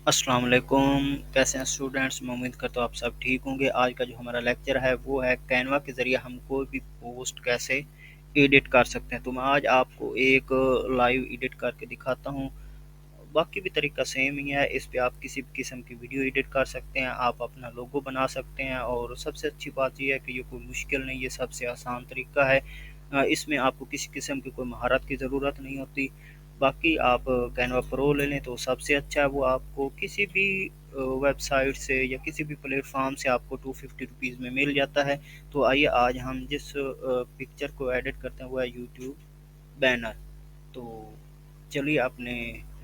अस्सलाम वालेकुम। कैसे हैं स्टूडेंट्स? मैं उम्मीद करता हूँ आप सब ठीक होंगे। आज का जो हमारा लेक्चर है वो है कैनवा के ज़रिए हम कोई भी पोस्ट कैसे एडिट कर सकते हैं। तो मैं आज आपको एक लाइव एडिट करके दिखाता हूँ। बाकी भी तरीका सेम ही है। इस पे आप किसी भी किस्म की वीडियो एडिट कर सकते हैं, आप अपना लोगो बना सकते हैं और सबसे अच्छी बात यह है कि ये कोई मुश्किल नहीं, ये सबसे आसान तरीका है। इसमें आपको किसी किस्म की कोई महारत की ज़रूरत नहीं होती। बाकी आप कैनवा प्रो ले लें तो सबसे अच्छा है। वो आपको किसी भी वेबसाइट से या किसी भी प्लेटफॉर्म से आपको 250 रुपीज़ में मिल जाता है। तो आइए आज हम जिस पिक्चर को एडिट करते हैं वो है यूट्यूब बैनर। तो चलिए अपने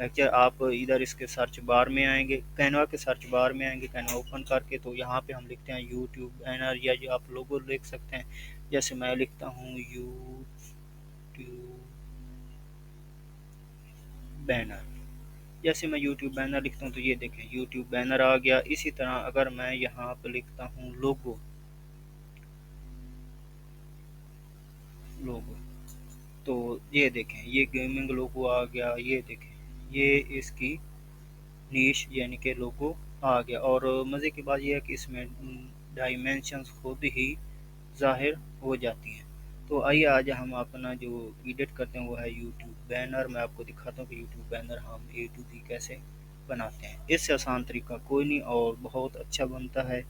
लेक्चर आप इधर इसके सर्च बार में आएंगे, कैनवा के सर्च बार में आएंगे, कैनवा ओपन करके तो यहाँ पे हम लिखते हैं यूट्यूब बैनर या जो आप लोगो लिख सकते हैं। जैसे मैं लिखता हूँ यूट्यूब बैनर। जैसे मैं यूट्यूब बैनर लिखता हूँ तो ये देखें यूट्यूब बैनर आ गया। इसी तरह अगर मैं यहाँ पे लिखता हूँ लोगो लोगो तो ये देखें ये गेमिंग लोगो आ गया। ये देखें ये इसकी नीश यानी कि लोगो आ गया। और मज़े की बात यह है कि इसमें डायमेंशंस खुद ही ज़ाहिर हो जाती हैं। तो आइए आज हम अपना जो एडिट करते हैं वो है यूट्यूब बैनर। मैं आपको दिखाता हूँ कि यूट्यूब बैनर हम ए टू बी कैसे बनाते हैं। इससे आसान तरीका कोई नहीं और बहुत अच्छा बनता है।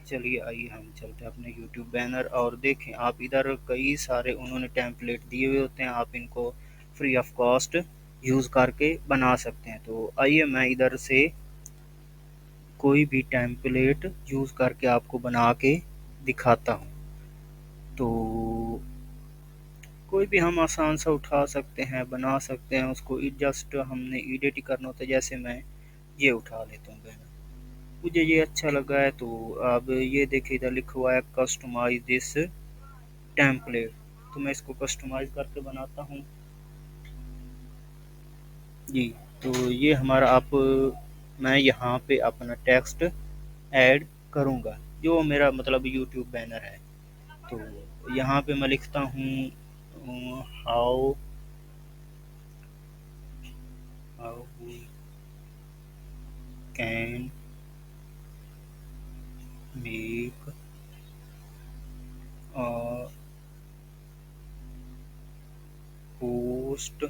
चलिए आइए हम चलते हैं अपने यूट्यूब बैनर और देखें आप इधर कई सारे उन्होंने टेम्पलेट दिए हुए होते हैं, आप इनको फ्री ऑफ कॉस्ट यूज़ करके बना सकते हैं। तो आइए मैं इधर से कोई भी टेम्पलेट यूज़ करके आपको बना के दिखाता हूँ। तो कोई भी हम आसान सा उठा सकते हैं, बना सकते हैं उसको। जस्ट हमने एडिट ही करना होता है। जैसे मैं ये उठा लेता हूँ बैनर, मुझे ये अच्छा लगा है। तो अब ये देखिए इधर लिखा हुआ है कस्टमाइज दिस टेम्पलेट। तो मैं इसको कस्टमाइज करके बनाता हूँ जी। तो ये हमारा आप मैं यहाँ पे अपना टेक्स्ट ऐड करूँगा जो मेरा मतलब यूट्यूब बैनर है। तो यहाँ पे मैं लिखता हूँ how how we can make a post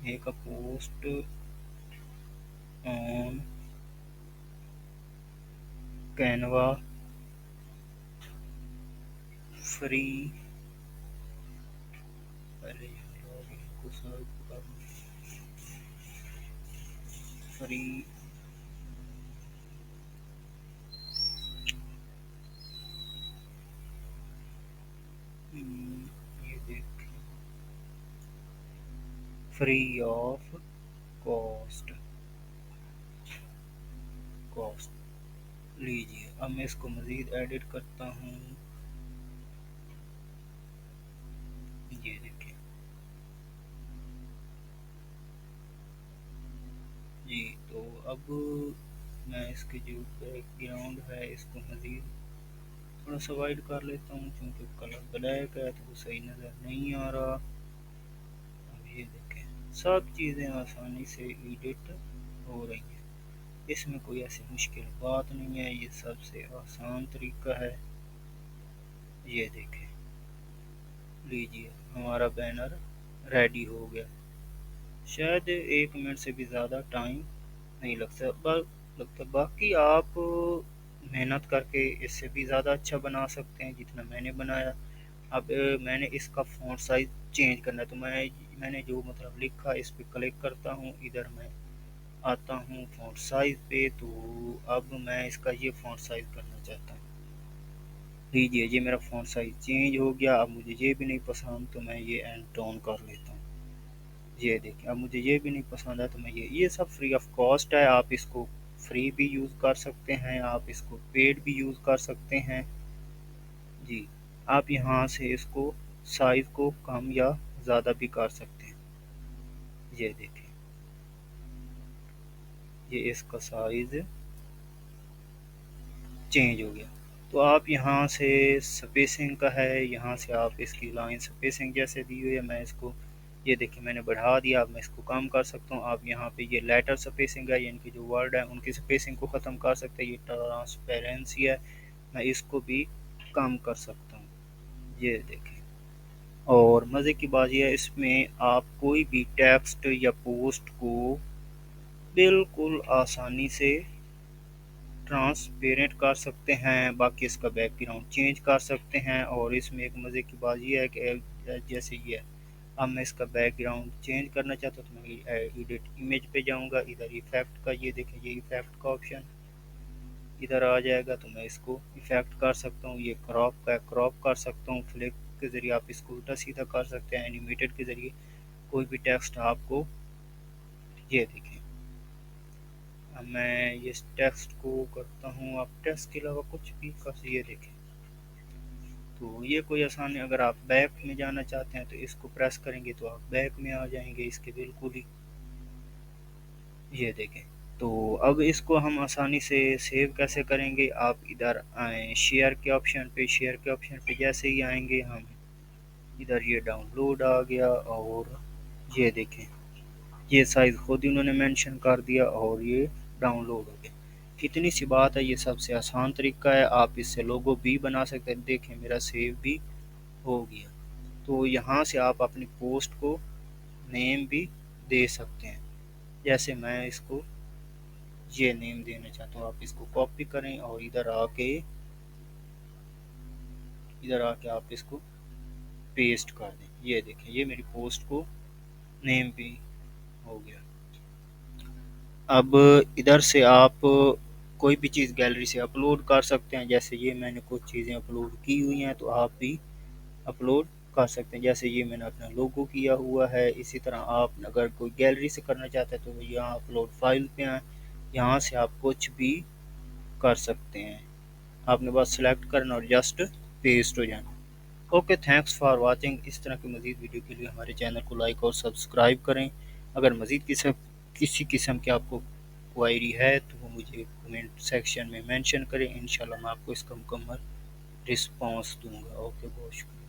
make a post on Canva free. पहले लॉगिन को सर्च करूँ फ्री ये देख फ्री ऑफ कॉस्ट कॉस्ट लीजिए। अब मैं इसको मज़ीद एडिट करता हूँ। ये देखिए जी। तो अब मैं इसके जो बैकग्राउंड है इसको मज़ीद थोड़ा सा वाइड कर लेता हूँ क्योंकि कलर ब्लैक है तो वो सही नज़र नहीं आ रहा। अब ये देखें सब चीज़ें आसानी से एडिट हो रही हैं। इसमें कोई ऐसी मुश्किल बात नहीं है, ये सबसे आसान तरीका है। ये देखें लीजिए हमारा बैनर रेडी हो गया। शायद 1 मिनट से भी ज़्यादा टाइम नहीं लगता। बाकी आप मेहनत करके इससे भी ज़्यादा अच्छा बना सकते हैं जितना मैंने बनाया। अब मैंने इसका फ़ॉन्ट साइज़ चेंज करना है तो मैंने जो मतलब लिखा इस पर क्लिक करता हूँ। इधर मैं आता हूँ फ़ॉन्ट साइज़ पे। तो अब मैं इसका ये फ़ॉन्ट साइज़ करना चाहता हूँ। लीजिए ये मेरा फ़ॉन्ट साइज़ चेंज हो गया। अब मुझे ये भी नहीं पसंद तो मैं ये एंड टोन कर लेता हूँ। ये देखिए अब मुझे ये भी नहीं पसंद है तो मैं ये सब फ्री ऑफ कॉस्ट है। आप इसको फ्री भी यूज़ कर सकते हैं, आप इसको पेड भी यूज़ कर सकते हैं जी। आप यहाँ से इसको साइज़ को कम या ज़्यादा भी कर सकते हैं। ये देखिए ये इसका साइज़ चेंज हो गया। तो आप यहाँ से स्पेसिंग का है, यहाँ से आप इसकी लाइन स्पेसिंग जैसे दी हुई है मैं इसको یہ دیکھیں میں نے بڑھا دیا، اب میں اس کو کم کر سکتا ہوں. آپ یہاں پہ یہ لیٹر سپیسنگ ہے، یعنی کہ جو ورڈ ہے ان کی سپیسنگ کو ختم کر سکتے ہیں. یہ ٹرانسپیرنسی ہے، میں اس کو بھی کم کر سکتا ہوں. یہ دیکھیں. اور مزے کی بات یہ ہے اس میں آپ کوئی بھی ٹیکسٹ یا پوسٹ کو بالکل آسانی سے ٹرانسپیرنٹ کر سکتے ہیں. باقی اس کا بیک گراؤنڈ چینج کر سکتے ہیں. اور اس میں ایک مزے کی بات یہ ہے کہ جیسے یہ اب میں اس کا بیک گراؤنڈ چینج کرنا چاہتا ہوں تو میں ایڈٹ امیج پہ جاؤں گا. ادھر ایفیکٹ کا یہ دیکھیں، یہ ایفیکٹ کا آپشن ادھر آ جائے گا تو میں اس کو ایفیکٹ کر سکتا ہوں. یہ کراپ کا کراپ کر سکتا ہوں. فلک کے ذریعے آپ اس کو الٹا سیدھا کر سکتے ہیں. اینیمیٹڈ کے ذریعے کوئی بھی ٹیکسٹ آپ کو، یہ دیکھیں اب میں اس ٹیکسٹ کو کرتا ہوں. آپ ٹیکسٹ کے علاوہ کچھ بھی کر، یہ دیکھیں تو یہ کوئی آسان ہے. اگر آپ بیک میں جانا چاہتے ہیں تو اس کو پریس کریں گے تو آپ بیک میں آ جائیں گے اس کے بالکل ہی. یہ دیکھیں تو اب اس کو ہم آسانی سے سیو کیسے کریں گے. آپ ادھر آئیں شیئر کے آپشن پہ. شیئر کے آپشن پہ جیسے ہی آئیں گے ہم ادھر یہ ڈاؤن لوڈ آ گیا. اور یہ دیکھیں یہ سائز خود ہی انہوں نے مینشن کر دیا اور یہ ڈاؤن لوڈ ہو گیا. کتنی سی بات ہے، یہ سب سے آسان طریقہ ہے. آپ اس سے لوگو بھی بنا سکتے ہیں. دیکھیں میرا سیو بھی ہو گیا. تو یہاں سے آپ اپنی پوسٹ کو نیم بھی دے سکتے ہیں. جیسے میں اس کو یہ نیم دینا چاہتا ہوں، آپ اس کو کاپی کریں اور ادھر آ کے آپ اس کو پیسٹ کر دیں. یہ دیکھیں یہ میری پوسٹ کو نیم بھی ہو گیا. اب ادھر سے آپ کوئی بھی چیز گیلری سے اپلوڈ کر سکتے ہیں. جیسے یہ میں نے کچھ چیزیں اپلوڈ کی ہوئی ہیں تو آپ بھی اپلوڈ کر سکتے ہیں. جیسے یہ میں نے اپنا لوگو کیا ہوا ہے. اسی طرح آپ اگر کوئی گیلری سے کرنا چاہتے ہیں تو یہاں اپلوڈ فائل پہ آئیں، یہاں سے آپ کچھ بھی کر سکتے ہیں. آپ نے بس سلیکٹ کرنا اور جسٹ پیسٹ ہو جانا. Okay, thanks for watching. اس طرح کی مزید ویڈیو کے لیے ہمارے چینل کو لائک اور سبسکرائب کریں. اگر مزید کسی قسم کی آپ کو کوائری ہے تو وہ مجھے کمنٹ سیکشن میں مینشن کریں. انشاءاللہ میں آپ کو اس کا مکمل رسپانس دوں گا. اوکے، بہت شکریہ.